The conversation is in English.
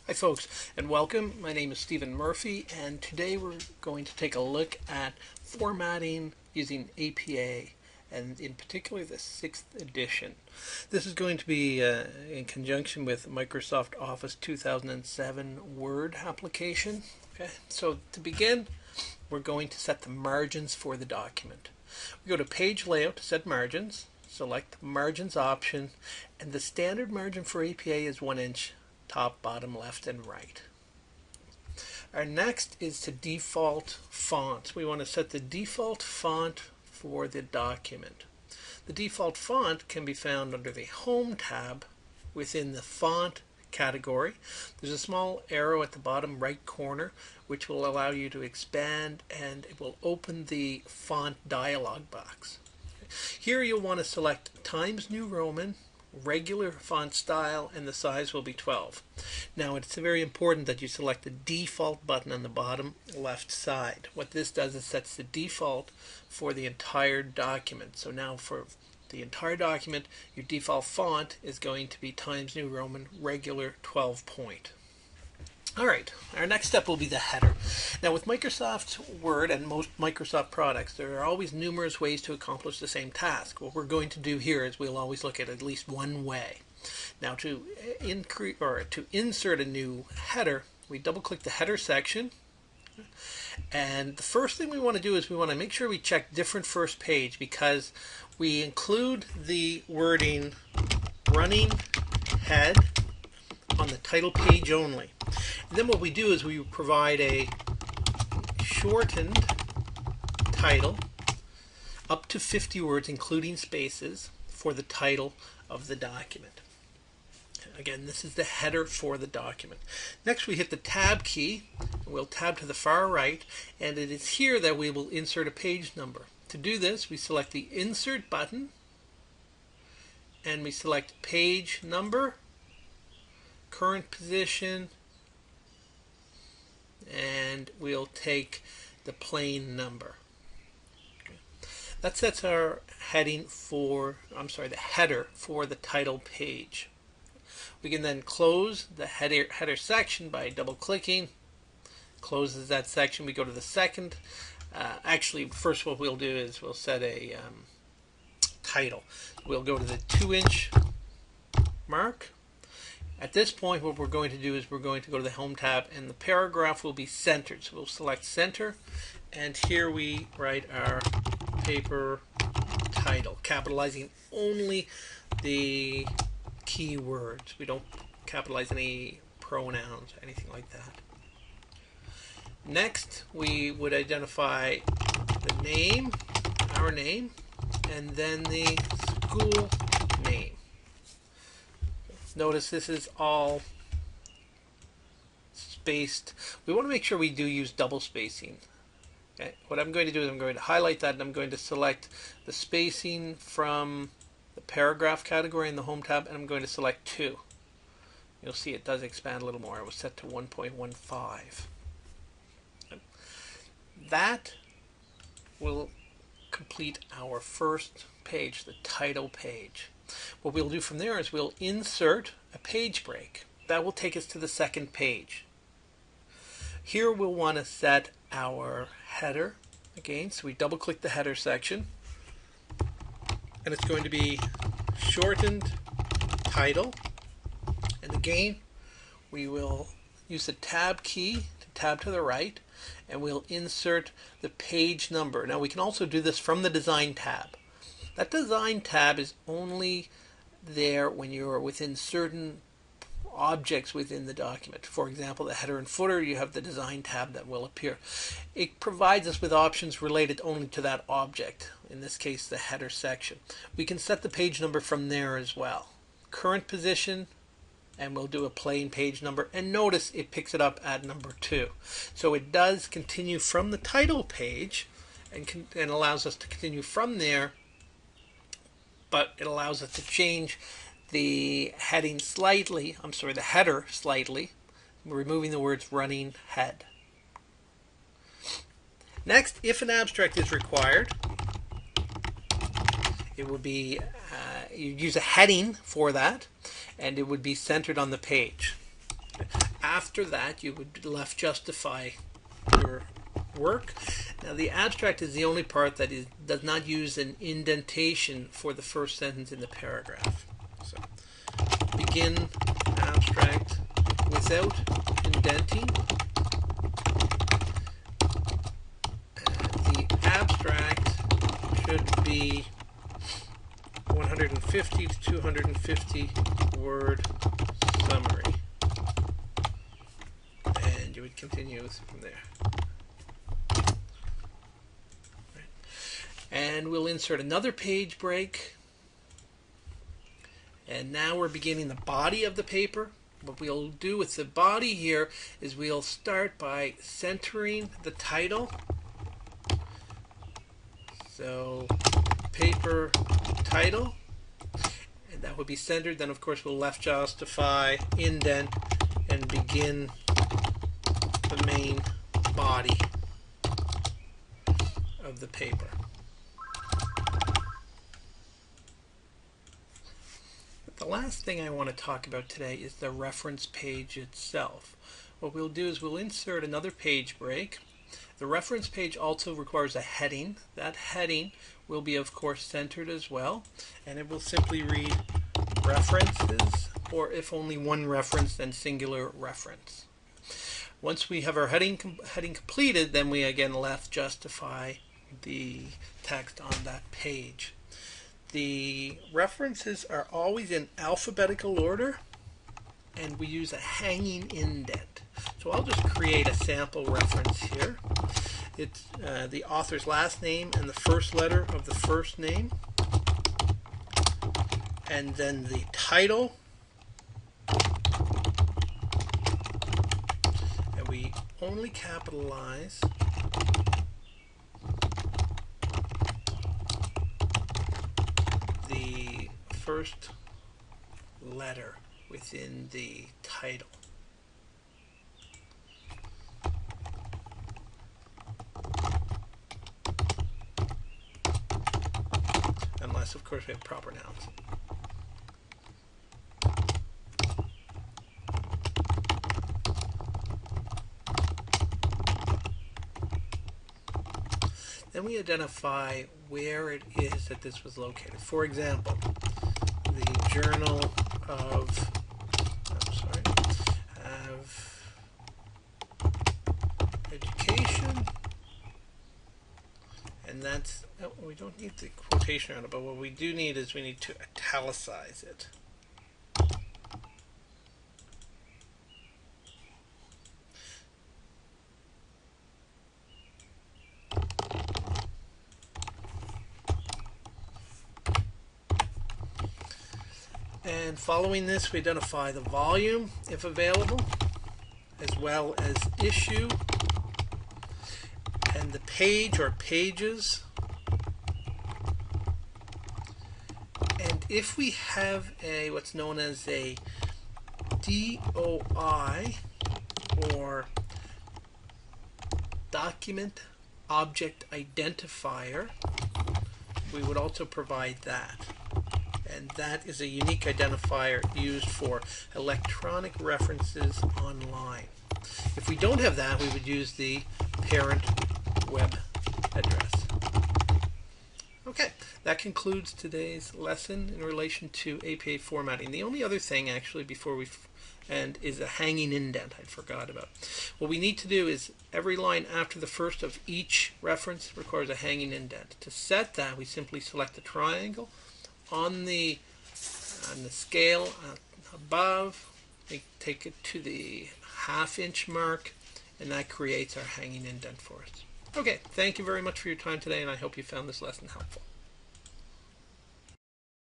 Hi folks and welcome. My name is Stephen Murphy and today we're going to take a look at formatting using APA and in particular the 6th edition. This is going to be in conjunction with Microsoft Office 2007 Word application. Okay, so to begin we're going to set the margins for the document. We go to Page Layout to set margins, select the Margins option, and the standard margin for APA is 1 inch. Top, bottom, left, and right. Our next is to default fonts. We want to set the default font for the document. The default font can be found under the Home tab within the Font category. There's a small arrow at the bottom right corner which will allow you to expand and it will open the font dialog box. Here you'll want to select Times New Roman, regular font style, and the size will be 12. Now it's very important that you select the default button on the bottom left side. What this does is sets the default for the entire document. So now for the entire document your default font is going to be Times New Roman regular 12 point. Alright, our next step will be the header. Now with Microsoft Word and most Microsoft products, there are always numerous ways to accomplish the same task. What we're going to do here is we'll always look at least one way. Now to insert a new header, we double click the header section, and the first thing we want to do is we want to make sure we check different first page because we include the wording running head on the title page only. And then what we do is we provide a shortened title up to 50 words including spaces for the title of the document. Again, this is the header for the document. Next we hit the tab key. We'll tab to the far right and it is here that we will insert a page number. To do this we select the insert button and we select page number, current position, and we'll take the plain number. Okay. That sets our heading for, the header for the title page. We can then close the header section by double clicking. Closes that section. We go to the second. Actually, first what we'll do is we'll set a title. We'll go to the 2-inch mark. At this point what we're going to do is we're going to go to the Home tab and the paragraph will be centered. So we'll select center and here we write our paper title, capitalizing only the key words. We don't capitalize any pronouns, anything like that. Next we would identify the name, our name, and then the school name. Notice this is all spaced. We want to make sure we do use double spacing. Okay. What I'm going to do is I'm going to highlight that and I'm going to select the spacing from the paragraph category in the Home tab and I'm going to select 2. You'll see it does expand a little more. It was set to 1.15. That will complete our first page, the title page. What we'll do from there is we'll insert a page break. That will take us to the second page. Here we'll want to set our header again. So we double click the header section and it's going to be shortened title. And again we will use the tab key to tab to the right and we'll insert the page number. Now we can also do this from the design tab. That design tab is only there when you're within certain objects within the document. For example, the header and footer, you have the design tab that will appear. It provides us with options related only to that object, in this case the header section. We can set the page number from there as well. Current position, and we'll do a plain page number, and notice it picks it up at number 2. So it does continue from the title page and allows us to continue from there, but it allows us to change the heading slightly, the header slightly, removing the words running head. Next, if an abstract is required, it would be, you use a heading for that, and it would be centered on the page. After that, you would left justify your work. Now, the abstract is the only part that does not use an indentation for the first sentence in the paragraph. So, begin abstract without indenting. The abstract should be 150 to 250 word summary. And you would continue from there. And we'll insert another page break. And now we're beginning the body of the paper. What we'll do with the body here is we'll start by centering the title. So, paper title. And that would be centered. Then, of course, we'll left justify, indent, and begin the main body of the paper. The last thing I want to talk about today is the reference page itself. What we'll do is we'll insert another page break. The reference page also requires a heading. That heading will be, of course, centered as well, and it will simply read references, or if only one reference, then singular reference. Once we have our heading completed, then we again left justify the text on that page. The references are always in alphabetical order, and we use a hanging indent. So I'll just create a sample reference here. It's the author's last name and the first letter of the first name, and then the title, and we only capitalize the first letter within the title. Unless, of course, we have proper nouns. Then we identify where it is that this was located. For example, the Journal of Education, and that's, we don't need the quotation around it, but what we do need is we need to italicize it. And following this, we identify the volume, if available, as well as issue, and the page or pages. And if we have a what's known as a DOI, or Document Object Identifier, we would also provide that. And that is a unique identifier used for electronic references online. If we don't have that, we would use the parent web address. Okay, that concludes today's lesson in relation to APA formatting. The only other thing, actually, before we end, is a hanging indent I forgot about. What we need to do is every line after the first of each reference requires a hanging indent. To set that, we simply select the triangle on the scale above. We take it to the half-inch mark, and that creates our hanging indent for us. Okay, thank you very much for your time today, and I hope you found this lesson helpful.